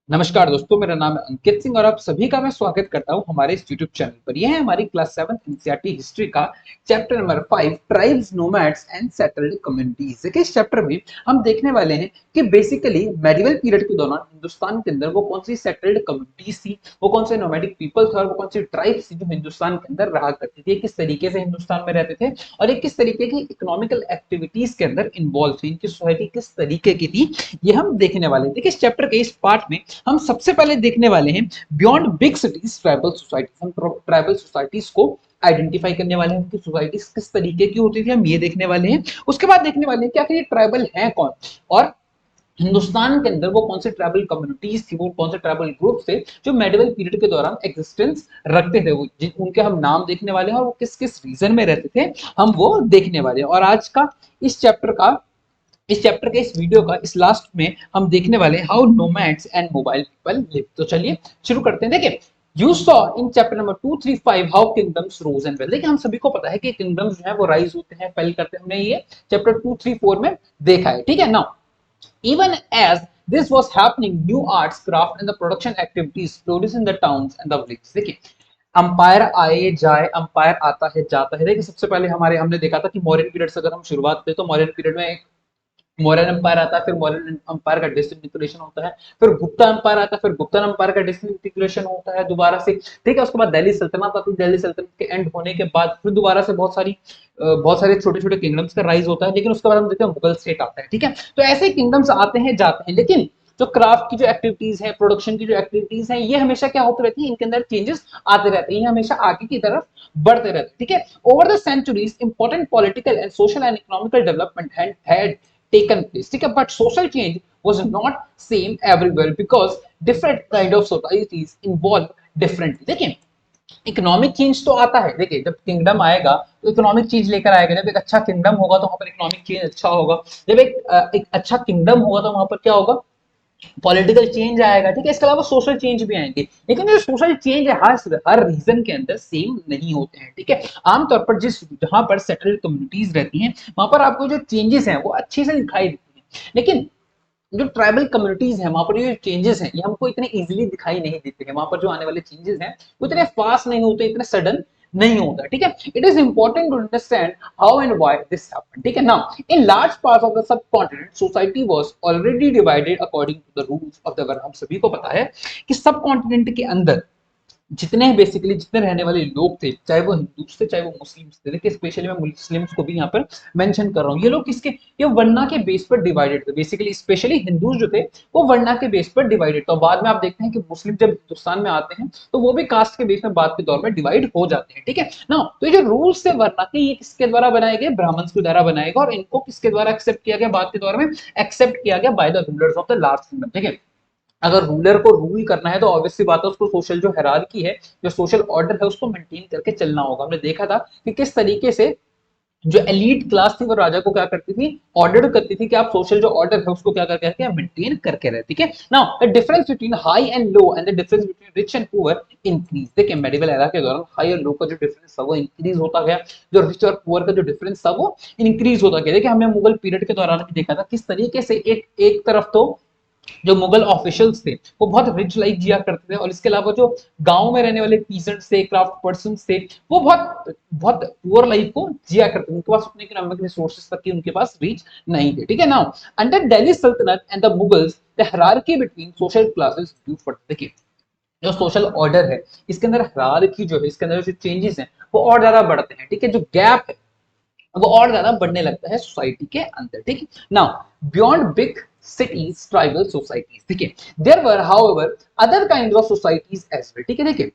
नमस्कार दोस्तों, मेरा नाम है अंकित सिंह और आप सभी का मैं स्वागत करता हूं हमारे इस यूट्यूब चैनल पर। यह है हमारी क्लास 7 एनसीईआरटी हिस्ट्री का chapter number 5 tribes, nomads and settled communities. देखिए, इस चैप्टर में हम देखने वाले हैं कि बेसिकली मेडिवल पीरियड के दौरान हिंदुस्तान के अंदर वो कौन सी सेटल्ड कम्युनिटीज थी, वो कौन से नोमैडिक पीपल थे और वो कौन सी ट्राइब्स थी जो हिंदुस्तान के अंदर रहा करती थी, किस तरीके से हिंदुस्तान में रहते थे और एक किस तरीके की इकोनॉमिकल एक्टिविटीज के अंदर इन्वॉल्व थी, इनकी सोसाइटी किस तरीके की थी, ये हम देखने वाले हैं। देखिए, इस चैप्टर के इस पार्ट में हम सबसे पहले देखने वाले हैं beyond big cities tribal societies. हम ट्राइबल सोसाइटीज को आइडेंटिफाई करने वाले हैं, उनकी सोसाइटीज किस तरीके की होती थी हम ये देखने वाले हैं। उसके बाद देखने वाले हैं कि आखिर ये ट्राइबल है कौन और हिंदुस्तान के अंदर वो कौन से ट्राइबल कम्युनिटीज थी, वो कौन से ट्राइबल ग्रुप थे जो मेडिवल पीरियड के दौरान एग्जिस्टेंस रखते थे, वो उनके हम नाम देखने वाले हैं और वो किस किस रीजन में रहते थे हम वो देखने वाले हैं। और आज का इस चैप्टर का इस चैप्टर के इस वीडियो का इस लास्ट में हम देखने वाले हैं how nomads and mobile people live. तो चलिए शुरू करते हैं। देखिए, you saw in chapter number 235 how kingdoms rose and fell. देखिए, हम सभी को पता है कि किंगडम्स जो है वो राइज होते हैं, फेल करते हैं। हमने ये चैप्टर 234 में देखा है। ठीक है ना। Even as this was happening, new arts, craft and the production activities flourish in the towns and the villages। देखिए, अंपायर आए जाए, अंपायर आता है जाता है। देखिए, सबसे पहले हमने देखा था कि मौर्यन पीरियड से अगर हम शुरुआत करें तो मौर्यन पीरियड में मौर्यन अंपायर आता है, फिर मौर्यन अंपायर का डिसइंटीग्रेशन होता है, फिर गुप्ता अंपायर आता है, फिर गुप्ता अंपायर का डिसइंटीग्रेशन होता है दोबारा से। ठीक है, उसके बाद दिल्ली सल्तनत आती है, दिल्ली सल्तनत के एंड होने के बाद फिर दोबारा से बहुत सारे छोटे छोटे किंगडम्स का राइज होता है, लेकिन उसके बाद हम देखते हैं मुगल स्टेट आता है। ठीक है, तो ऐसे किंगडम्स आते हैं जाते हैं, लेकिन जो क्राफ्ट की जो एक्टिविटीज है, प्रोडक्शन की जो एक्टिविटीज है, ये हमेशा क्या होती रहती है, इनके अंदर चेंजेस आते रहते हैं, ये हमेशा आगे की तरफ बढ़ते रहते हैं। ठीक है, over the centuries important political and social and economical development had taken place। ठीक है, but social change was not same everywhere because different kind of societies involve differently। देखिए, इकोनॉमिक चेंज तो आता है। देखिए, जब किंगडम आएगा तो इकोनॉमिक चेंज लेकर आएगा। जब एक अच्छा किंगडम होगा तो वहां पर इकोनॉमिक चेंज अच्छा होगा। जब एक अच्छा किंगडम होगा तो वहां पर क्या होगा, पॉलिटिकल चेंज आएगा। ठीक है, इसके अलावा सोशल चेंज भी आएंगे, लेकिन जो सोशल चेंज है हर रीजन के अंदर सेम नहीं होते हैं। ठीक है, आमतौर पर जहां पर सेटल्ड कम्युनिटीज रहती हैं वहां पर आपको जो चेंजेस हैं वो अच्छे से दिखाई देती हैं, लेकिन जो ट्राइबल कम्युनिटीज हैं वहां पर ये चेंजेस हैं ये हमको इतने इजीली दिखाई नहीं देते हैं। वहां पर जो आने वाले चेंजेस हैं वो इतने फास्ट नहीं होते, इतने सडन नहीं होता। ठीक है, it is important to understand how and why this happened. ठीक है ना। In large part of the subcontinent society was already divided according to the rules of the world. हम सभी को पता है कि सब कॉन्टिनेंट के अंदर जितने रहने वाले लोग थे, चाहे वो हिंदू थे चाहे वो मुस्लिम थे। देखिए, स्पेशली मैं मुस्लिम्स को भी यहाँ पर मेंशन कर रहा हूँ। ये लोग ये वर्णा के बेस पर डिवाइडेड थे। बेसिकली स्पेशली हिंदू जो थे वो वर्णा के बेस पर डिवाइडेड। तो बाद में आप देखते हैं कि मुस्लिम जब हिंदुस्तान में आते हैं तो वो भी कास्ट के बेस में बाद के दौर में डिवाइड हो जाते हैं। ठीक है ना। तो ये जो रूल्स थे वर्णा के, ये किसके द्वारा बनाए गए, ब्राह्मण्स के द्वारा बनाए गए, और इनको किसके द्वारा एक्सेप्ट किया गया, बाद के दौर में एक्सेप्ट किया गया by the rulers of the last kingdom. ठीक है, अगर रूलर को रूल करना है तो ऑब्वियस सी बात है उसको सोशल जो हायरार्की है, जो सोशल ऑर्डर है, उसको मेंटेन करके चलना होगा। हमने देखा था कि किस तरीके से जो एलीट क्लास थी वो राजा को क्या करती थी, ऑर्डर करती थी कि आप सोशल जो ऑर्डर है उसको क्या करके मेंटेन करके रहे। ठीक है, now the difference between high and low and the difference between rich and poor increase. देखिए, मेडिवल एरा के दौरान हाई और लो का जो डिफरेंस था वो इंक्रीज होता गया, जो रिच और पुअर का जो डिफरेंस था वो इंक्रीज होता गया। देखिए, हमने मुगल पीरियड के दौरान भी देखा था किस तरीके से एक एक तरफ तो जो मुगल ऑफिशियल्स थे वो बहुत रिच लाइफ जिया करते थे, और इसके अलावा जो गांव में रहने वाले पीजेंट्स थे, क्राफ्ट पर्सन थे, वो बहुत बहुत पुअर लाइफ को जिया करते थे। उनके पास उतने इकोनॉमिक रिसोर्सेज तक की उनके पास रीच नहीं थे। ठीक है, नाउ अंडर दिल्ली सल्तनत and the Mughals the hierarchy between social classes due for. देखिए, जो सोशल ऑर्डर है इसके अंदर हायरार्की जो है, इसके अंदर जो चेंजेस हैं वो और ज्यादा बढ़ते हैं। ठीक है, जो गैप है वो और ज्यादा बढ़ने लगता है सोसाइटी के अंदर। ठीक है, now beyond big cities tribal societies. ठीक है, there were however other kind of societies as well. ठीक है, देखिए,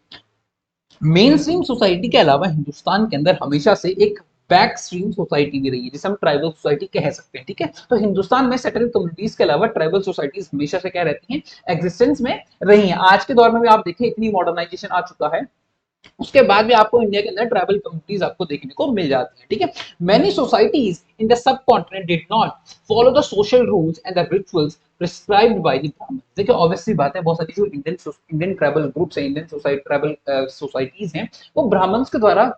मेन स्ट्रीम सोसाइटी के अलावा हिंदुस्तान के अंदर हमेशा से एक बैक स्ट्रीम सोसाइटी भी रही है, जिसे हम ट्राइबल सोसाइटी कह सकते हैं। ठीक है, तो हिंदुस्तान में सेटल्ड कम्युनिटीज के अलावा ट्राइबल सोसाइटीज हमेशा से क्या रहती हैं, एग्जिस्टेंस में रही हैं। आज के दौर में भी आप देखें इतनी मॉडर्नाइजेशन आ चुका है, उसके बाद भी आपको इंडिया के अंदर ट्राइबल कम्युनिटीज आपको देखने को मिल जाती है। ठीक है, many societies in the sub continent did not follow the social rules and the rituals prescribed by the ब्राह्मण। देखिए, ऑब्वियसली बात है, बहुत सारी जो इंडियन ट्राइबल ग्रुप्स है, इंडियन सोसाइटी ट्राइबल सोसाइटीज हैं, वो ब्राह्मण्स के द्वारा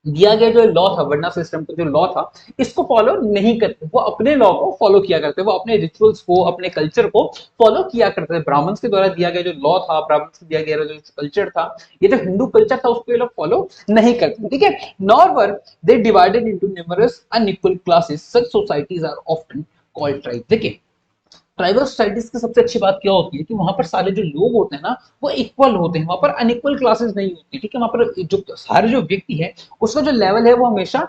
दिया गया जो लॉ था, वर्ना सिस्टम का जो लॉ था, इसको फॉलो नहीं करते, वो अपने लॉ को फॉलो किया करते, वो अपने रिचुअल्स को, अपने कल्चर को फॉलो किया करते थे। ब्राह्मण्स के द्वारा दिया गया जो लॉ था, ब्राह्मण्स को दिया गया जो कल्चर था, ये जो हिंदू कल्चर था, उसको ये लोग फॉलो नहीं करते, ठीक है। Nor were they divided into numerous unequal classes, such societies are often called tribe. देखिए, ट्राइबल सोसाइटीज की सबसे अच्छी बात क्या होती है कि वहां पर सारे जो लोग होते हैं ना, वो इक्वल होते हैं, वहां पर अनइक्वल क्लासेस नहीं होती, ठीक है। वहां पर जो सारे जो व्यक्ति है, उसका जो लेवल है वो हमेशा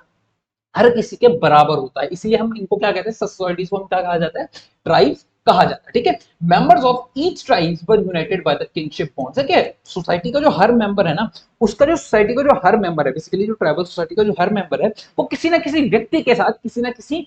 हर किसी के बराबर होता है, इसलिए हम इनको क्या कहते हैं, सोसाइटीज को हम क्या कहा जाता है, ट्राइब्स कहा जाता है, ठीक है। Members of each tribes were United by the kingship bonds, है क्या, सोसाइटी का जो हर मेंबर है ना, उसका जो सोसाइटी का जो हर मेंबर है, बेसिकली जो ट्राइबल सोसाइटी का जो हर मेंबर है, वो किसी ना किसी व्यक्ति के साथ किसी ना किसी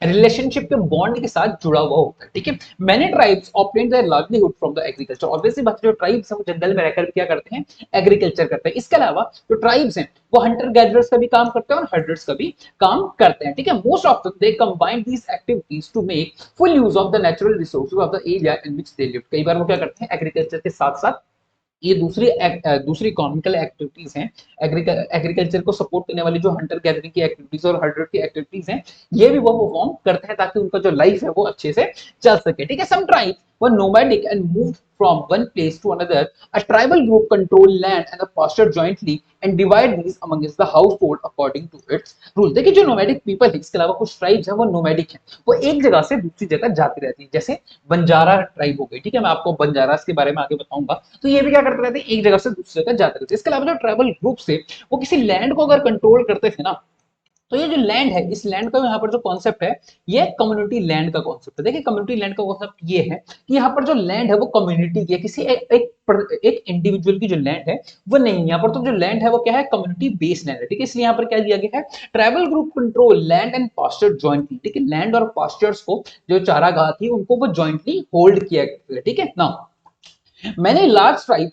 रिलेशनशिप के बॉन्ड के साथ जुड़ा हुआ होता है, ठीक है। Many tribes obtain their livelihood from the agriculture, obviously बात है, जो ट्राइब्स हैं वो जंगल में रहकर क्या करते हैं, एग्रीकल्चर करते हैं। इसके अलावा जो ट्राइब्स हैं वो हंटर गैदरर्स का भी काम करते हैं और हर्डर्स का भी काम करते हैं, ठीक है। Most of they combine these activities to make full use of the natural resources of the area in which they live. कई बार वो क्या करते हैं, एग्रीकल्चर के साथ साथ ये दूसरी इकोनॉमिकल एक्टिविटीज हैं, एग्रीकल्चर को सपोर्ट करने वाली जो हंटर गैदरिंग की एक्टिविटीज और हर्डर की एक्टिविटीज हैं, ये भी वो परफॉर्म करते हैं ताकि उनका जो लाइफ है वो अच्छे से चल सके, ठीक है। Some tribes were nomadic and moved from one place to another. A tribal group control land and the pasture jointly and divide these amongst the household according to its rule. देखिए, जो नोमैडिक पीपल है, इसके अलावा कुछ tribes हैं वो nomadic हैं, वो एक जगह से दूसरी जगह जाती रहती है, जैसे बंजारा ट्राइब हो गई, ठीक है। मैं आपको बंजारास के बारे में आगे बताऊंगा। तो ये भी क्या करते रहते हैं, एक जगह से दूसरी जगह जाते रहते हैं। इसके अलावा जो ट्राइबल ग्रुप से वो किसी लैंड को अगर कंट्रोल करते थे ना, तो ये जो लैंड है, इस लैंड का यहाँ पर जो कॉन्सेप्ट है, ये कम्युनिटी लैंड का कॉन्सेप्ट है। देखिए, कम्युनिटी लैंड का कॉन्सेप्ट ये है कि यहाँ पर जो लैंड है वो कम्युनिटी की है, किसी एक इंडिविजुअल की जो लैंड है वो नहीं है। यहाँ पर तो जो लैंड है वो क्या है, कम्युनिटी बेस्ड लैंड है, ठीक है। इसलिए यहाँ पर क्या दिया गया है, tribal group control land and pasture jointly, ठीक है। लैंड और पास्चर्स को, जो चारागाह थी, उनको वो जॉइंटली होल्ड किया गया, ठीक है ना। मैंने large tribe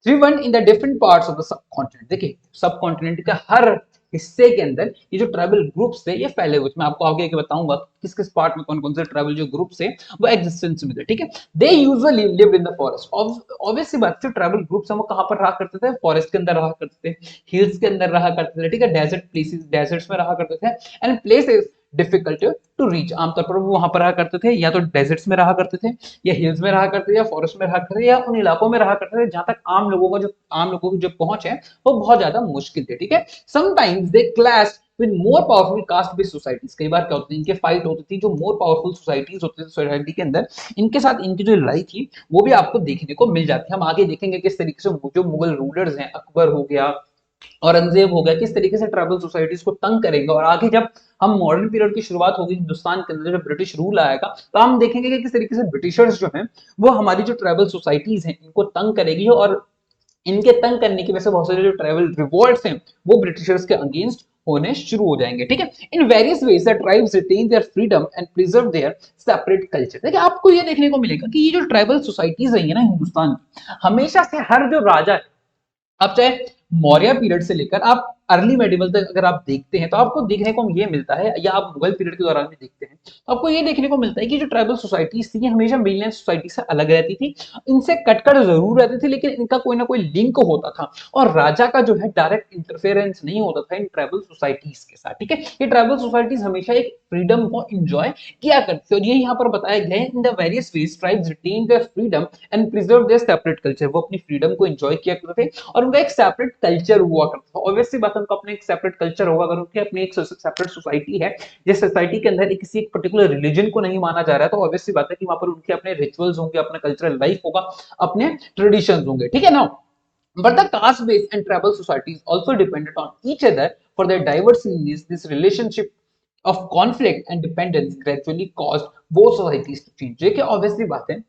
driven in the different parts of the subcontinent। देखिए, सब कॉन्टिनेंट का हर हिस्से के अंदर ये जो ट्राइबल ग्रुप्स थे ये फैले हुए थे। मैं आपको आगे बताऊंगा किस किस पार्ट में कौन कौन से ट्राइबल जो ग्रुप्स है वो एग्जिस्टेंस में थे, ठीक है। They usually lived in the forest, obviously बात, जो ट्राइबल ग्रुप्स हैं वो कहां पर रहा करते थे, फॉरेस्ट के अंदर रहा करते थे, हिल्स के अंदर रहा करते थे, ठीक है, डेजर्ट प्लेसेस, डेजर्ट्स में रहा करते थे, and places difficult to reach. आमतौर पर वो वहां पर रहा करते थे, या तो डेजर्ट्स में रहा करते थे, या हिल्स में रहा करते थे, या फॉरेस्ट में रहा करते थे, या उन इलाकों में रहा करते थे जहां तक आम लोगों की जो पहुंच है वो बहुत ज्यादा मुश्किल थी, ठीक है। Sometimes they clash with more powerful caste based societies. कई बार क्या होती है, इनके फाइट होती थी जो मोर पावरफुल सोसाइटीज होती थी सोसाइटी के अंदर, इनके साथ इनकी जो लड़ाई थी वो भी आपको देखने को मिल जाती है। हम आगे देखेंगे किस तरीके से जो मुगल रूलर्स हैं, अकबर हो गया, औरंगजेब हो गया, किस तरीके से ट्राइबल सोसाइटीज को तंग करेंगे। और आगे जब हम मॉडर्न पीरियड की शुरुआत होगी हिंदुस्तान के अंदर, जब ब्रिटिश रूल आएगा, तो हम देखेंगे कि किस तरीके से ब्रिटिशर्स जो हैं वो हमारी जो ट्राइबल सोसाइटीज हैं इनको तंग करेगी, और इनके तंग करने की वजह से बहुत सारे जो ट्राइबल रिवॉल्ट्स हैं वो ब्रिटिशर्स के अगेंस्ट होने शुरू हो जाएंगे, ठीक है। In various ways the tribes retain their freedom and preserve their separate culture. देखिए, आपको ये देखने को मिलेगा कि ये जो ट्राइबल सोसाइटीज रही है ना हिंदुस्तान की, हमेशा से हर जो राजा है, अब चाहे मौर्य पीरियड से लेकर आप अर्ली मेडिवल तक अगर आप देखते हैं तो आपको देखने को ये मिलता है, या आप मुगल पीरियड के दौरान भी देखते हैं तो आपको ये देखने को मिलता है कि जो ट्राइबल सोसाइटीज थी ये हमेशा मेनलैंड सोसाइटी से अलग रहती थी, इनसे कटकर जरूर रहती थी, लेकिन इनका कोई ना कोई लिंक होता था, और राजा का जो है डायरेक्ट इंटरफेरेंस नहीं होता था इन ट्राइबल सोसाइटीज के साथ, ठीक है। ये ट्राइबल सोसाइटीज हमेशा एक फ्रीडम को एंजॉय किया करते थे, और ये यहाँ पर बताया गया है, in the various ways tribes retain their freedom and preserve their separate culture. वो अपनी फ्रीडम को एंजॉय किया करते थे और उनका एक सेपरेट कल्चर हुआ करता था। ऑब्वियसली बात है, उनका अपना एक सेपरेट कल्चर होगा, अगर उनकी अपनी एक सेपरेट सोसाइटी है, जिस सोसाइटी के अंदर किसी एक पर्टिकुलर रिलीजन को नहीं माना जा रहा है, तो ऑब्वियसली बात है कि वहां पर उनके अपने रिचुअल्स होंगे, अपना कल्चरल लाइफ होगा, अपने ट्रेडिशंस होंगे, ठीक है ना। But the caste-based and tribal societies also depended on each other for their diverse needs. This relationship of conflict and dependence gradually caused both societies to change. देखिए, obviously बात है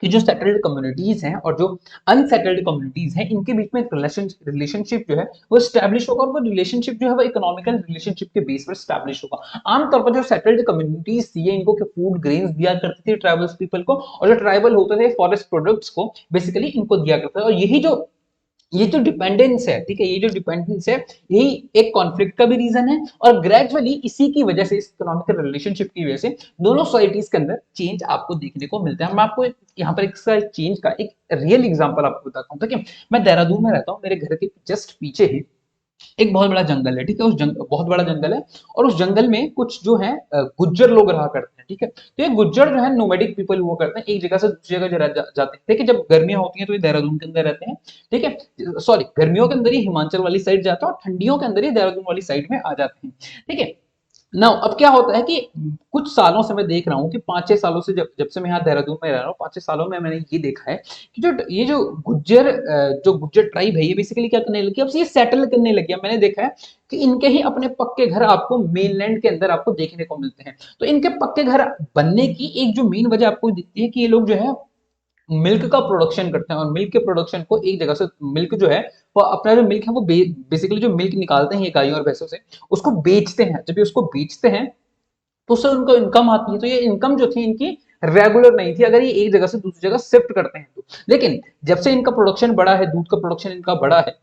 कि जो सेटल्ड कम्युनिटीज हैं और जो अनसेटल्ड कम्युनिटीज हैं, इनके बीच में एक रिलेशनशिप जो है वो स्टैब्लिश होगा, और वो रिलेशनशिप जो है वो इकोनॉमिकल रिलेशनशिप के बेस पर स्टैब्लिश होगा। आमतौर पर जो सेटल्ड कम्युनिटीज थी इनको फूड ग्रेन्स दिया करती थी ट्राइबल्स पीपल को, और जो ट्राइबल होते थे फॉरेस्ट प्रोडक्ट्स को बेसिकली इनको दिया करता था। और ये जो डिपेंडेंस है, ठीक है, ये जो डिपेंडेंस है यही एक कॉन्फ्लिक्ट का भी रीजन है, और ग्रेजुअली इसी की वजह से, इस इकोनॉमिकल रिलेशनशिप की वजह से दोनों सोसाइटीज के अंदर चेंज आपको देखने को मिलता है। मैं आपको यहाँ पर इसका चेंज का एक रियल एग्जांपल आपको बताता हूँ। ठीक है, मैं देहरादून में रहता हूँ, मेरे घर के जस्ट पीछे ही एक बहुत बड़ा जंगल है, ठीक है, बहुत बड़ा जंगल है, और उस जंगल में कुछ जो है गुज्जर लोग रहा करते हैं, ठीक है। तो ये गुज्जर जो है नोमैडिक पीपल हुआ करते हैं, एक जगह से दूसरी जगह जाते हैं, ठीक है। जब गर्मियां होती हैं तो ये देहरादून के अंदर रहते हैं, ठीक है, सॉरी गर्मियों के अंदर ही हिमाचल वाली साइड जाते हैं और ठंडियों के अंदर ही देहरादून वाली साइड में आ जाते हैं, ठीक है। नाउ अब क्या होता है कि कुछ सालों से मैं देख रहा हूँ कि 5-6 सालों से, जब जब से मैं यहाँ देहरादून में रह रहा हूँ, 5-6 सालों में मैंने ये देखा है कि जो गुज्जर ट्राइब है, ये बेसिकली क्या करने लगी, अब ये सेटल करने लगी है। मैंने देखा है कि इनके ही अपने पक्के घर आपको मेनलैंड के अंदर आपको देखने को मिलते हैं। तो इनके पक्के घर बनने की एक जो मेन वजह आपको दिखती है कि ये लोग जो है मिल्क का प्रोडक्शन करते हैं, और मिल्क के प्रोडक्शन को एक जगह से, मिल्क जो है वो अपना जो मिल्क है वो बेसिकली जो मिल्क निकालते हैं ये गायों और भैंसों से, उसको बेचते हैं। जब ये उसको बेचते हैं तो उससे उनको इनकम आती है। तो ये इनकम जो थी इनकी रेगुलर नहीं थी, अगर ये एक जगह से दूसरी जगह शिफ्ट करते हैं तो। लेकिन जब से इनका प्रोडक्शन बढ़ा है, दूध का प्रोडक्शन इनका बढ़ा है,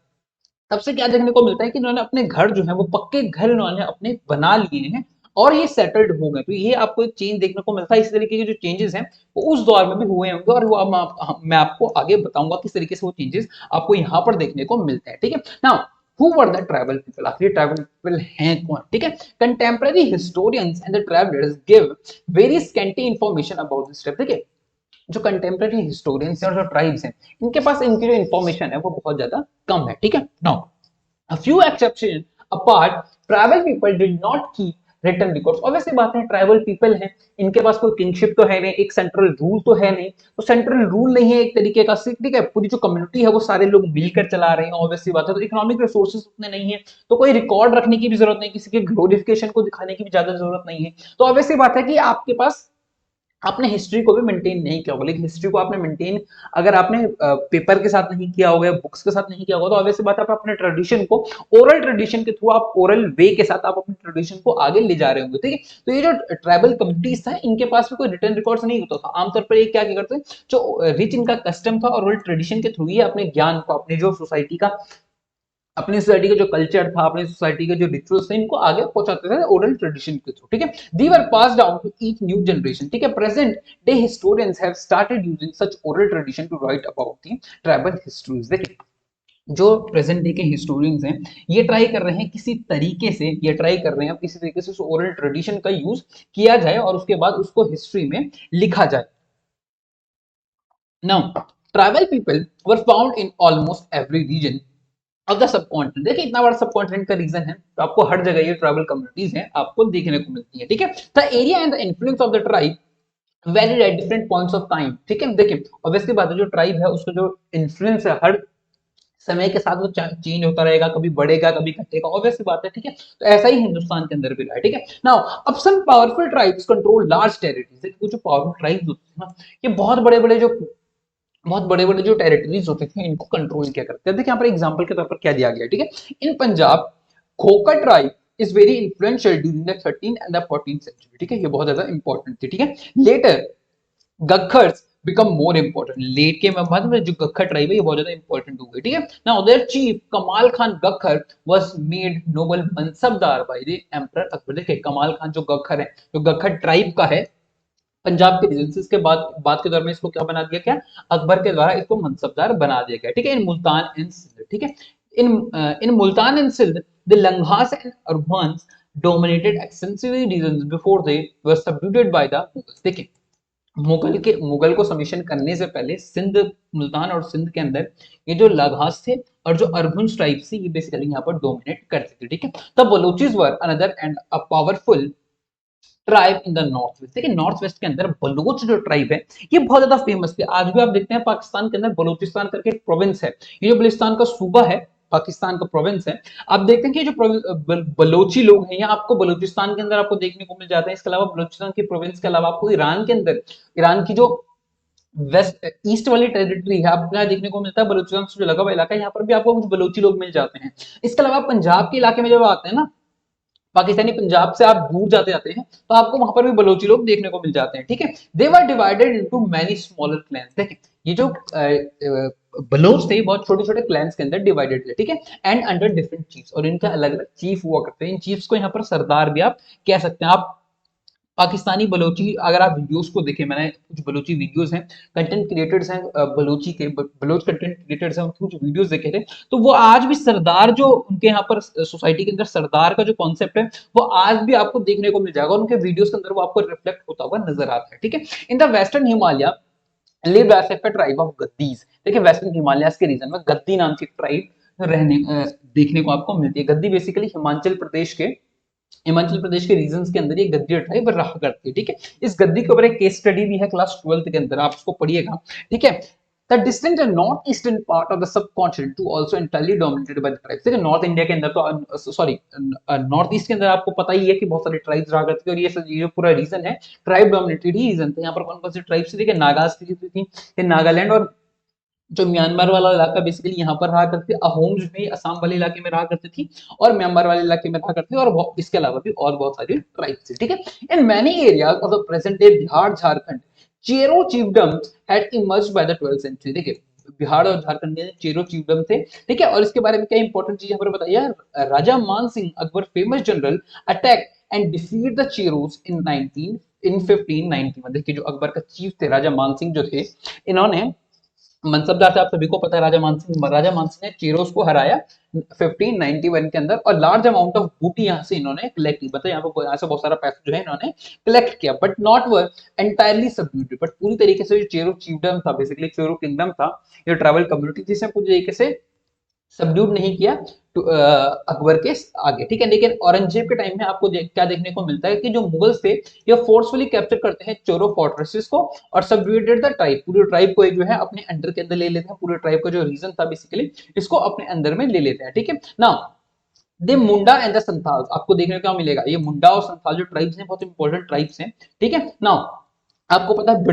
तब से क्या देखने को मिलता है कि इन्होंने अपने घर जो है वो पक्के घर इन्होंने अपने बना लिए हैं, और ये सेटल्ड हो गए। तो ये आपको एक चेंज देखने को मिलता है। इस तरीके के जो चेंजेस हैं वो उस दौर में भी हुए होंगे, और वो मैं आपको आगे बताऊंगा किस तरीके से वो चेंजेस आपको यहाँ पर देखने को मिलते हैं, ठीक है ना। Who were the tribal people, आखिर ट्राइबल पीपल हैं कौन, ठीक है। Contemporary historians and the travellers give very scanty information about this tribe, ठीक है। जो कंटेम्पररी हिस्टोरियंस और जो ट्राइब्स हैं, इनके पास इनकी जो इन्फॉर्मेशन है वो बहुत ज्यादा कम है, ठीक है। Now A few exceptions apart, tribal people did not keep written records. Obviously बात है, ट्राइबल पीपल हैं, इनके पास कोई किंगशिप तो है नहीं, एक सेंट्रल रूल तो है नहीं। तो सेंट्रल रूल नहीं है एक तरीके का, ठीक है, पूरी जो कम्युनिटी है वो सारे लोग मिलकर चला रहे हैं, ऑब्वियसली बात है। तो इकोनॉमिक रिसोर्सेज उतने नहीं है, तो कोई रिकॉर्ड रखने की भी जरूरत नहीं, किसी के ग्लोरिफिकेशन को दिखाने की भी ज्यादा जरूरत नहीं है। तो ऑब्वियसली बात है कि आपके पास आपने हिस्ट्री को भी मेंटेन नहीं किया होगा। लेकिन हिस्ट्री को आपने मेंटेन, अगर आपने पेपर के साथ नहीं किया होगा, बुक्स के साथ नहीं किया होगा, तो ऑब्वियसली बात है आप अपने ट्रेडिशन को, ओरल ट्रेडिशन के थ्रू, आप ओरल वे के साथ आप अपने ट्रेडिशन को आगे ले जा रहे होंगे, ठीक है। तो ये जो ट्राइबल कम्युनिटीज था, इनके पास भी कोई रिटर्न रिकॉर्ड्स नहीं होता था। आमतौर पर ये क्या करते हैं, जो रिच इनका कस्टम था, और ओरल ट्रेडिशन के थ्रू ही अपने ज्ञान को, अपनी जो सोसाइटी का, अपनी सोसाइटी का जो कल्चर था, अपनी सोसाइटी के जो रिचुअल्स थे, इनको आगे पहुंचाते थे ओरल ट्रेडिशन के थ्रू, ठीक है। The were pass down to each new generation, ठीक है। Present day historians have started using such oral tradition to write about the tribal histories. देखिए, जो प्रेजेंट डे के हिस्टोरियंस हैं, ये ट्राई कर रहे हैं किसी तरीके से, ये ट्राई कर रहे हैं किसी तरीके से ओरल ट्रेडिशन का यूज किया जाए और उसके बाद उसको हिस्ट्री में लिखा जाए। Now tribal people were found in almost every region of the subcontinent. देखिए, इतना बड़ा सब कॉन्टिनेंट का रीजन है, तो आपको हर जगह ये ट्राइबल कम्युनिटीज हैं आपको देखने को मिलती है, ठीक है। The area and the influence of the tribe varied at different points of time, ठीक है। देखिए, ऑब्वियसली बात है, जो ट्राइब है उसका जो इन्फ्लुएंस है हर समय के साथ वो चेंज होता रहेगा, कभी बढ़ेगा कभी घटेगा, ऑब्वियसली बात है, ठीक है। तो ऐसा ही हिंदुस्तान के अंदर भी रहा है, ठीक है। नाउ अब some powerful tribes control large territories. वो जो पावरफुल ट्राइब्स होते हैं ना, ये बहुत बड़े बड़े जो टेरिटरीज होते थे इनको कंट्रोल किया करते थे। देखिए यहाँ पर एग्जांपल के तौर पर क्या दिया गया है, ठीक है। In Punjab Khokhar tribe is very influential during the 13th and the 14th century, ठीक है। ये बहुत ज्यादा इंपॉर्टेंट थी, ठीक है। Later Gakhars become more important. Late के बाद में जो गखर ट्राइब है ये बहुत ज्यादा इंपॉर्टेंट हो गई, ठीक है। Now their chief Kamal Khan Gakhar was made noble mansabdar by the emperor Akbar. देखिए, कमाल खान जो गखर है, जो गखर ट्राइब का है पंजाब के रीजन के बाद के दौर में, इसको क्या बना दिया, क्या अकबर के द्वारा इसको मनसबदार बना दिया गया, ठीक है। इन मुल्तान एंड सिंध, ठीक है। In Multan and Sindh the Langahs and Arghuns dominated extensively regions before they were subdued by the Mughals। देखिए, मुगल को समिशन करने से पहले सिंध, मुल्तान और सिंध के अंदर ये जो लघास थे और जो अरभुंस ट्राइब थी, ये बेसिकली यहाँ पर डोमिनेट करते थे, ठीक है। तब Balochis were another and a powerful tribe in the north west. देखिए, नॉर्थ वेस्ट के अंदर बलोच जो ट्राइब है ये बहुत ज्यादा फेमस थी। आज भी आप देखते हैं पाकिस्तान के अंदर बलूचिस्तान करके एक प्रोविंस है, ये जो बलिस्तान का सूबा है, पाकिस्तान का प्रोविंस है। आप देखते हैं कि जो बलोची लोग हैं, यहाँ आपको बलूचिस्तान के अंदर आपको देखने को मिल जाते हैं। इसके अलावा बलूचिस्तान की प्रोविंस के अलावा आपको ईरान के अंदर, ईरान की जो वेस्ट ईस्ट वाली टेरिटरी है, आपको यहाँ देखने को मिलता है। बलूचिस्तान से जो लगा हुआ इलाका है, यहाँ पर भी आपको कुछ बलोची लोग मिल जाते हैं। इसके अलावा पंजाब के इलाके में जब आते हैं ना, पाकिस्तानी पंजाब से आप दूर जाते जाते हैं, तो आपको वहां पर भी बलोची लोग देखने को मिल जाते हैं, ठीक है। They were divided into many smaller clans. देखें, ये जो बलोच थे बहुत छोटे छोटे क्लैंस के अंदर डिवाइडेड थे, ठीक है। एंड अंडर डिफरेंट चीफ्स, और इनके अलग अलग चीफ हुआ करते हैं। इन चीफ्स को यहाँ पर सरदार भी आप कह सकते हैं। आप पाकिस्तानी बलोची, अगर आप वीडियोस को देखें, मैंने कुछ बलोची वीडियोस हैं, कंटेंट क्रिएटर्स हैं, बलोची के बलोच कंटेंट क्रिएटर्स हैं, उनके कुछ वीडियोस देखे थे, तो वो आज भी सरदार जो उनके यहाँ पर सोसाइटी के अंदर सरदार का जो कॉन्सेप्ट है वो आज भी आपको देखने को मिल जाएगा, और उनके वीडियोस के अंदर वो आपको रिफ्लेक्ट होता हुआ नजर आता है। ठीक है, in the western Himalaya live as a tribe of Gaddis. देखिए वेस्टर्न हिमालयस के रीजन में गद्दी नाम की ट्राइब रहने देखने को आपको मिलती है। गद्दी बेसिकली हिमाचल प्रदेश के रीजन्स के अंदर ये गद्दी ट्राइब रहा करती है। ठीक है, इस गद्दी के ऊपर एक केस स्टडी भी है क्लास 12th के अंदर, आप उसको पढ़िएगा। ठीक है, the distant north eastern part of the subcontinent too also entirely dominated by the tribes. देखिए नॉर्थ इंडिया के अंदर तो सॉरी नॉर्थ ईस्ट के अंदर आपको पता ही है कि बहुत सारे ट्राइब्स रहा करते थे, और ये पूरा रीजन है ट्राइब डोमिनेटेड ही रीजन था। यहाँ पर कौन कौन सी ट्राइब्स थी? देखिए नागास थी, ये नागालैंड और जो म्यांमार वाला इलाका बेसिकली यहाँ पर रहा करते, अहोम जो है असम वाले इलाके में रहा करती थी, और म्यांमार वाले इलाके में रहा करते, और इसके अलावा भी और बहुत सारी ट्राइब्स थी। ठीक है, in many areas of the present day Bihar Jharkhand Chero chiefdoms had emerged by the 12th century. देखिए बिहार और झारखंड में चेरो चिफडम थे। ठीक है, और इसके बारे में क्या इंपॉर्टेंट चीज यहाँ पर बताइए, Raja Man Singh Akbar famous general attack and defeat the Cheros in 1591। देखिए जो अकबर का चीफ थे राजा मान सिंह जो थे, इन्होंने मनसबदार से, आप सभी को पता है राजा मानसिंह ने चेरोस को हराया 1591 के अंदर, और लार्ज अमाउंट ऑफ बूटी यहाँ से इन्होंने कलेक्ट की। बताइए यहाँ से बहुत सारा पैसा जो है इन्होंने कलेक्ट किया, but not were entirely subdued, but पूरी तरीके से जो चेरो चिफडम था, बेसिकली चेरो किंगडम था, ये ट्राइबल कम्युनिटी थी, पूरी तरीके से सबड्यूट नहीं किया अकबर के आगे। ठीक है, लेकिन औरंगजेब के टाइम में आपको क्या देखने को मिलता है कि जो मुगल्स थे ये फोर्सफुली कैप्चर करते हैं चोरो फोर्ट्रेसेस को, और सबड्यूटेड द ट्राइब, पूरे ट्राइब को जो है अपने अंडर के अंदर ले लेते हैं। पूरे ट्राइब का जो रीजन था बेसिकली इसको अपने अंदर में ले लेते हैं। ठीक है, now they Munda and the Santhal, आपको देखने को मिलेगा ये मुंडा और संथाल जो ट्राइब्स हैं बहुत इंपॉर्टेंट ट्राइब्स हैं। ठीक है, नाउ आपको पता है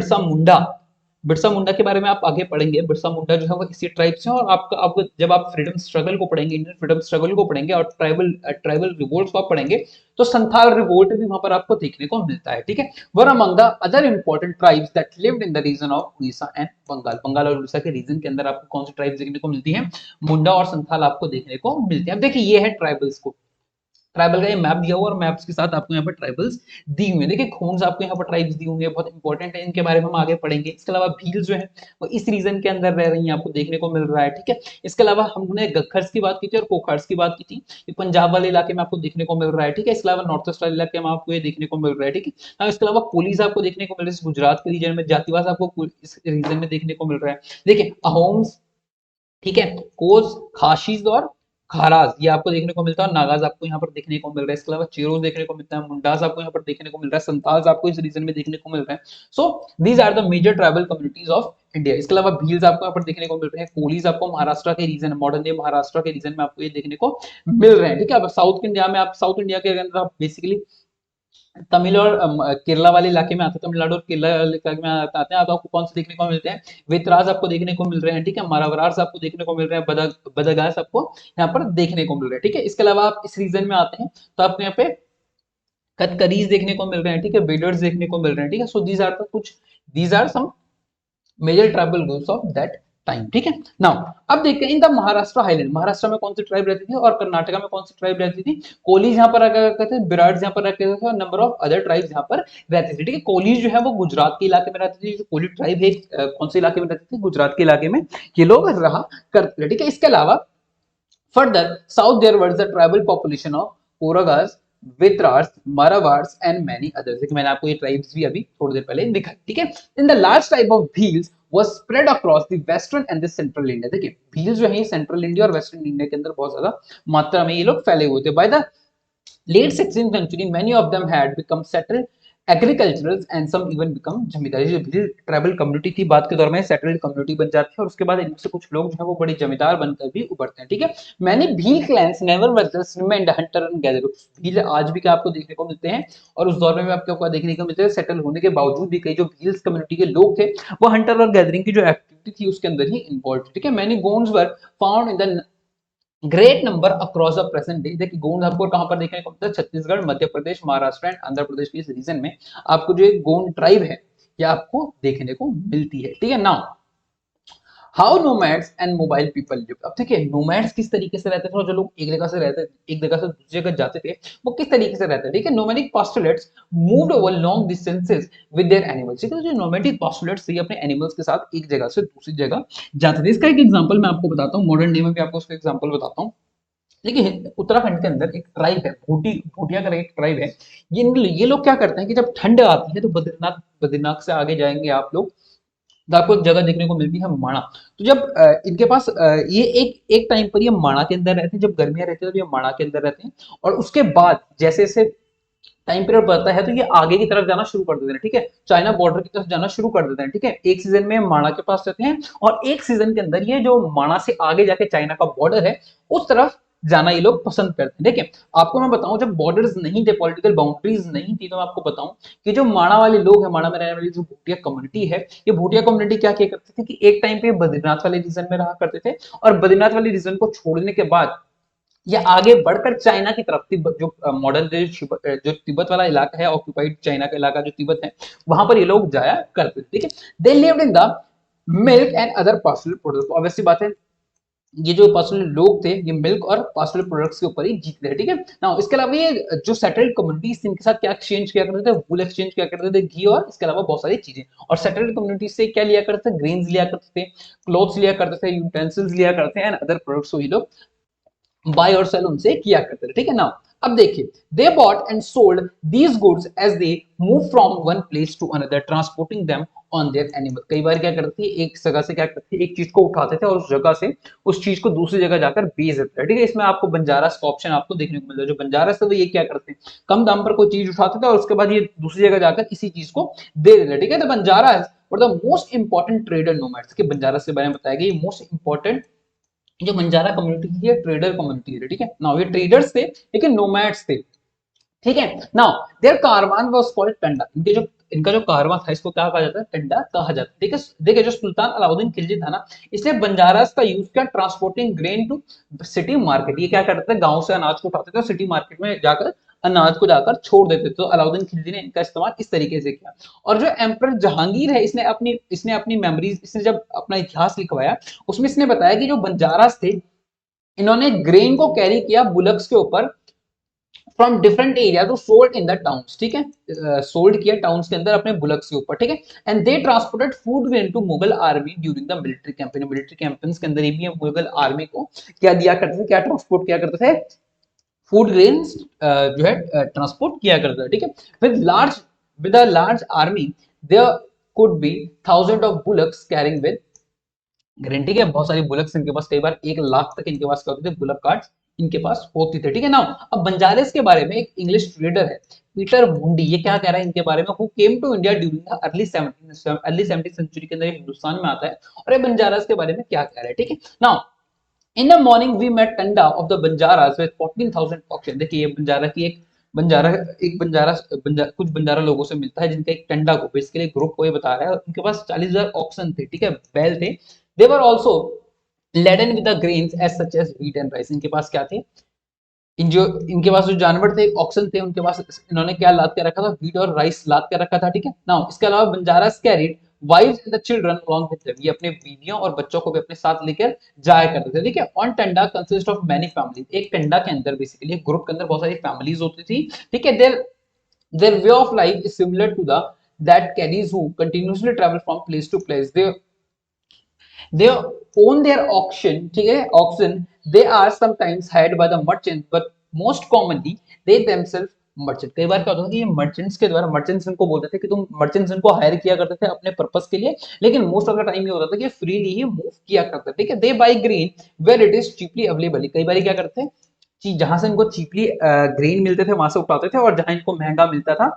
बिरसा मुंडा के बारे में आप आगे पढ़ेंगे। बिरसा मुंडा जो है वो इसी ट्राइब से, और आपको जब आप फ्रीडम स्ट्रगल को पढ़ेंगे, इंडियन फ्रीडम स्ट्रगल को पढ़ेंगे और ट्राइबल रिवोल्ट को आप पढ़ेंगे, तो संथाल रिवोल्ट भी वहां पर आपको देखने को मिलता है। ठीक है, were among the other important tribes that lived in the region of Orissa and Bengal और उड़ीसा के रीजन के अंदर आपको कौन सी ट्राइब्स देखने को मिलती है? मुंडा और संथाल आपको देखने को मिलते हैं। अब देखिए ये है ट्राइबल्स को, ट्राइबल का ये मैप दिया हुआ, और मैप्स के साथ आपको यहाँ पर ट्राइबल्स दी हुई है। देखिए खूंस आपको यहाँ पर ट्राइब्स दी हुई है, बहुत इंपॉर्टेंट है, इनके बारे में हम आगे पढ़ेंगे। इसके अलावा भील जो है वो इस रीजन के अंदर रह रही है, आपको देखने को मिल रहा है। ठीक है, इसके अलावा हमने गखर्स की बात की थी और कोखार्स की बात की थी, ये पंजाब वाले इलाके में आपको देखने को मिल रहा है। ठीक है, इसके अलावा नॉर्थ ईस्ट वाले इलाके में आपको ये देखने को मिल रहा है। ठीक है, इसके अलावा कोलीज आपको देखने को मिल रहा है गुजरात के रीजन में, जातिवास आपको इस रीजन में देखने को मिल रहा है। देखिए अहोम्स, ठीक है, कोस, खाशीज और खाराज ये आपको देखने को मिलता है, नागाज आपको यहाँ पर देखने को मिल रहा है। इसके अलावा चेरोज देखने को मिलता है, मुंडास आपको यहाँ पर देखने को मिल रहा है, संताल्स आपको इस रीजन में देखने को मिल रहा है। So these are the major tribal communities of India. इसके अलावा भील्स आपको यहाँ पर देखने को मिल रहे हैं, कोलीज आपको महाराष्ट्र के रीजन, मॉडर्न डे महाराष्ट्र के रीजन में आपको ये देखने को मिल रहे हैं। ठीक है, अब साउथ इंडिया में, आप साउथ इंडिया के अंदर आप बेसिकली तमिल और केरला वाले इलाके में आते हैं, तमिलनाडु और केरला वाले इलाके में आते हैं, तो आपको कौन से देखने को मिलते हैं? वेतराज आपको देखने को मिल रहे हैं। ठीक है, मारावरास आपको देखने को मिल रहे हैं, बदगास आपको यहाँ पर देखने को मिल रहे हैं। ठीक है, इसके अलावा आप इस रीजन में आते हैं तो आपको यहाँ पे कतकरीज देखने को मिल रहे हैं। ठीक है, बेडर्स देखने को मिल रहे हैं। ठीक है, so these are some major tribal groups of that time. ठीक है, नाउ अब देखते हैं in the Maharashtra highland, Maharashtra में कौन सी ट्राइब रहती थी और कर्नाटका में कौन सी ट्राइब रहती थी? कोलीज यहाँ पर रखा करते थे, बिराड्स यहाँ पर रखते थे, और नंबर ऑफ अदर ट्राइब्स यहाँ पर रहते थे। ठीक है, कोलीज जो है वो गुजरात के इलाके में रहती थी, जो कोली ट्राइब है कौन से इलाके में रहती थी? गुजरात के इलाके में ये लोग रहा करते थे। ठीक है, इसके अलावा further south there was the tribal population of Koragas, वित्रार्स, मारावार्स एंड मेनी अदर्स। मैंने आपको ये ट्राइब्स भी अभी थोड़ी देर पहले दिखाई। ठीक है, in the large type of Bhils was spread across the western and the central India। देखिए भील जो है ये सेंट्रल इंडिया और वेस्टर्न इंडिया के अंदर बहुत ज्यादा मात्रा में ये लोग फैले हुए थे। By the late 16th century many of them had become settled agricultural and some even become zamindar. जो भील ट्राइबल कम्युनिटी थी बाद के दौर में सेटल्ड कम्युनिटी बन जाती है, और उसके बाद इनमें से कुछ लोग जो है वो बड़े जमींदार बनकर भी उभरते हैं। ठीक है, मैंने Bhil clans never remained Hunter and gatherer. Bhil आज भी क्या आपको देखने को मिलते हैं, और उस दौर में आपको देखने को मिलते हैं, सेटल होने के बावजूद भी कई जो भील्स कम्युनिटी के लोग थे वो हंटर और गैदरिंग की जो एक्टिविटी थी उसके अंदर ही इन्वॉल्व थे। ठीक है, many Gonds were found in the great number across the present day. देखिए गोंड आपको कहां पर देखने को मिलता है? छत्तीसगढ़, मध्य प्रदेश, महाराष्ट्र एंड आंध्र प्रदेश के इस रीजन में आपको जो गोंड ट्राइब है ये आपको देखने को मिलती है। ठीक है, now how nomads and mobile people live. अब देखिए नोमैड्स किस तरीके से रहते थे और जो लोग एक जगह से दूसरी जगह जाते थे वो किस तरीके से रहते थे। ठीक है, nomadic postulates moved over long distances with their animals. ठीक है, जो नोमैडिक पास्टुलेट्स थे अपने एनिमल्स के साथ एक जगह से दूसरी जगह जाते थे। इसका एक एग्जांपल मैं आपको बताता हूँ, मॉडर्न डे में भी आपको उसका एग्जांपल बताता हूँ। देखिए उत्तराखंड के अंदर एक ट्राइब है, भूटिया का एक ट्राइब है। ये लोग क्या करते हैं कि जब ठंड आती है तो बद्रीनाथ से आगे जाएंगे आप लोग तो आपको एक जगह देखने को मिलती है माणा। तो जब इनके पास ये एक एक टाइम पर ये माणा के अंदर रहते हैं, जब गर्मियां रहती है तो ये माणा के अंदर रहते हैं। और उसके बाद जैसे जैसे टाइम पीरियड बढ़ता है तो ये आगे की तरफ जाना शुरू कर देते हैं। ठीक है, चाइना बॉर्डर की तरफ जाना शुरू कर देते हैं। ठीक है, एक सीजन में माणा के पास रहते हैं और एक सीजन के अंदर ये जो माणा से आगे जाके चाइना का बॉर्डर है उस तरफ जाना ये लोग पसंद करते हैं। देखिए आपको मैं बताऊं, जब बॉर्डर्स नहीं थे, पॉलिटिकल बाउंड्रीज नहीं थी, तो मैं आपको बताऊं कि जो माणा वाले लोग हैं, माणा में रहने वाली जो भूटिया कम्युनिटी है, ये भूटिया कम्युनिटी क्या किया करते थे कि एक टाइम पे बद्रीनाथ वाले रीजन में रहा करते थे और बद्रीनाथ वाले रीजन को छोड़ने के बाद ये आगे बढ़कर चाइना की तरफ, तिब्बत जो मॉडर्न जो तिब्बत वाला इलाका है, ऑक्यूपाइड चाइना का इलाका जो तिब्बत है, वहां पर ये लोग जाया करते थे। ठीक है, they lived in the milk and other pastoral products. Obviously बात है, ये जो पास्टोरल लोग थे ये मिल्क और पास्टोरल प्रोडक्ट्स के ऊपर ही जीतते थे। ठीक है ना, इसके अलावा ये जो सेटल्ड कम्युनिटीज इनके साथ क्या एक्सचेंज किया करते थे, वूल एक्सचेंज किया करते थे, घी, और इसके अलावा बहुत सारी चीजें। और सेटल्ड कम्युनिटीज से क्या लिया करते थे, ग्रेन्स लिया करते थे, क्लोथ्स लिया करते थे, यूटेंसिल्स लिया करते हैं एंड अदर प्रोडक्ट्स को ये लोग बाय और सेल उनसे किया करते थे। ठीक है ना, अब देखिए they bought and sold these goods as they move from one place to another transporting them on their animal. कई बार क्या करते थे, एक जगह से क्या करते थे, एक चीज को उठाते थे और उस जगह से उस चीज को दूसरी जगह जाकर बेच देते थे। ठीक है, इसमें आपको बंजारास का ऑप्शन आपको देखने को मिलता है। जो बंजारास है वो ये क्या करते हैं, कम दाम पर कोई चीज उठाते थे और उसके बाद ये दूसरी जगह जाकर इसी चीज को दे देते। ठीक है, तो बंजारास और the most important trader nomads के बंजारास के बारे में बताया गया, मोस्ट इंपॉर्टेंट जो बंजारा कम्युनिटी थी ये ट्रेडर कम्युनिटी है। ठीक है, नाउ ये ट्रेडर्स थे लेकिन नोमैड्स थे। ठीक है, now their caravan was called tanda. इनका जो कारवां था इसको क्या कहा जाता है, टंडा कहा जाता है। ठीक है, देखिए जो सुल्तान अलाउद्दीन खिलजी था ना, इसने बंजारास का यूज किया transporting grain to city market. ये क्या करते थे, गांव से अनाज को उठाते थे और सिटी मार्केट में जाकर अनाज को जाकर छोड़ देते थे। तो अलाउद्दीन खिलजी ने इनका इस्तेमाल इस तरीके से किया। और जो एम्परर जहांगीर है, इसने अपनी मेमोरीज, इसने जब अपना इतिहास लिखवाया उसमें इसने बताया कि जो बंजारास थे इन्होंने ग्रेन को कैरी किया बुलक्स के ऊपर from different area to sold in the towns. ठीक है, सोल्ड किया टाउन्स के अंदर अपने बुलक्स के ऊपर। ठीक है, and they transported food grain to Mughal army during the military campaign. Military campaigns के अंदर ये मुगल आर्मी को क्या दिया करते थे, क्या ट्रांसपोर्ट किया करते थे, फूड ग्रेन्स जो है ट्रांसपोर्ट किया करता है। ठीक है, with a large army there could be thousand of bullocks carrying with grain. ठीक है, बहुत सारी बुलक्स इनके पास, कई बार 1 लाख तक इनके पास क्या होते थे, बुलक कार्ड्स इनके पास होती थे। ठीक है ना, अब बंजारेस के बारे में एक इंग्लिश ट्रेडर है पीटर मुंडी, ये क्या कह रहा है इनके बारे में, who came to India during the early 17th century के अंदर हिंदुस्तान में आता है। और ये बंजारास के बारे में क्या कह रहा है। ठीक है, now in the morning we met tanda of the Banjaras with 14,000 oxen. देखिए ये बंजारा की बंजारा कुछ बंजारा लोगों से मिलता है जिनका एक टंडा ग्रुप, इसके लिए ग्रुप को ये बता रहा है, उनके पास 40,000 ऑक्शन थे। ठीक है, बैल थे। They were also laden with the grains as such as wheat and rice. इनके पास क्या थे, इनके पास जो जानवर थे, ऑक्सन थे, उनके पास इन्होंने क्या लाद के रखा था, व्हीट और राइस लाद के रखा था। ठीक है, नाउ इसके अलावा Banjaras carried wives and the children along with them. ये अपने बीवियों और बच्चों को भी अपने साथ लेकर जाया करते थे। ठीक है, on Tanda consist of many families. एक टंडा के अंदर बेसिकली ग्रुप के अंदर बहुत सारी फैमिलीज होती थी। ठीक है, their way of life is similar to the that caddies who continuously travel from place to place. They own their auction, ठीक है, auction. They are sometimes hired by the merchants, but most commonly they themselves merchant. कई बार क्या होता था कि ये merchants के द्वारा, मर्चेंट्स इनको बोलते थे कि तुम, मर्चेंट्स इनको हायर किया करते थे अपने पर्पस के लिए, लेकिन मोस्ट ऑफ द टाइम ये होता था कि फ्रीली ही मूव किया करते थे। ठीक है, they buy grain where it is cheaply available. कई बार क्या करते थे, जहां से इनको चीपली ग्रेन मिलते थे वहां से उठाते थे, और जहां इनको महंगा मिलता था,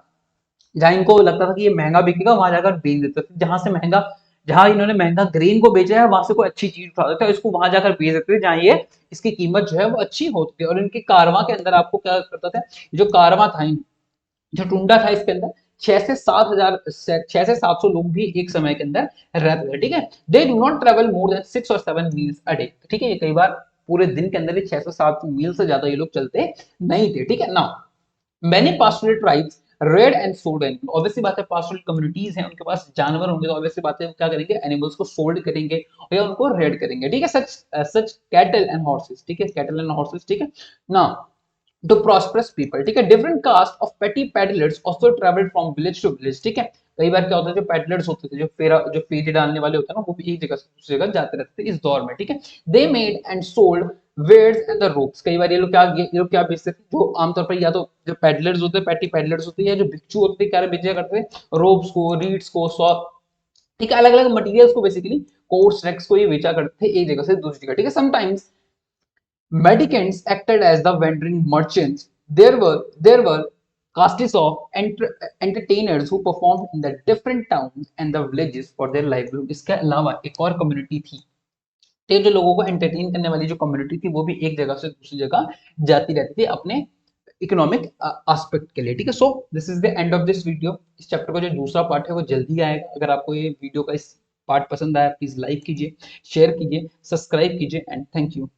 जहां इनको लगता था कि ये महंगा बिकेगा, वहां जाकर बेच देते थे। जहां इन्होंने महंगा ग्रेन को बेचा है वहां से कोई अच्छी चीज उठा देते थे, इसको वहां जाकर बेच देते थे जहां ये इसकी कीमत जो है वो अच्छी होती थी। और इनके कारवां के अंदर आपको क्या करता था, जो कारवां था, जो टुंडा था, इसके अंदर 6 से 7 लोग भी एक समय के अंदर रहते थे। ठीक है, they do not travel more than 6 और 7 मील्स अ डे। ठीक है, ये कई बार पूरे दिन के अंदर 6 से 7 मील से ज्यादा ये लोग चलते नहीं थे। ठीक है, now many pastoral tribes red and sold animal, obviously बात है पास्टोरल कम्युनिटीज हैं, उनके पास जानवर होंगे तो ऑब्वियसली बात है क्या करेंगे, एनिमल्स को सोल्ड करेंगे या उनको रेड करेंगे, ठीक है। सच कैटल एंड हॉर्सेस, ठीक है, कैटल एंड हॉर्सेस, ठीक है ना। टू प्रॉस्परस पीपल, ठीक है। Different caste of petty peddlers also travelled from village to village, ठीक है। कई बार क्या होता है, जो पैडलर्स होते थे, जो फेरी डालने वाले होते हैं ना, वो भी एक जगह से दूसरी जगह जाते रहते थे इस दौर में, ठीक है। They made and sold wares and the ropes, कई बार ये लोग क्या बेचते थे, जो आमतौर पर या तो जो पैडलर्स होते हैं, पैटी पैडलर्स होते हैं, या जो भिक्षु होते हैं, क्या बेचा करते थे, रोप्स को, रीड्स को, सॉ, ठीक है, अलग अलग मटेरियल्स को बेसिकली, कोर्स रेक्स को ये बेचा करते थे एक जगह से दूसरी जगह, ठीक है। Sometimes Mendicants acted as the wandering merchants. There were castes of entertainers who performed in the different towns and the villages for their livelihood. इसके अलावा एक और कम्युनिटी थी, तो जो लोगों को एंटरटेन करने वाली जो कम्युनिटी थी, वो भी एक जगह से दूसरी जगह जाती रहती थी अपने इकोनॉमिक एस्पेक्ट के लिए, ठीक है। So this is the end of this video. इस चैप्टर का जो दूसरा पार्ट है वो जल्दी आएगा। अगर आपको ये वीडियो का इस पार्ट पसंद आया, प्लीज लाइक कीजिए, शेयर कीजिए, सब्सक्राइब कीजिए एंड थैंक यू।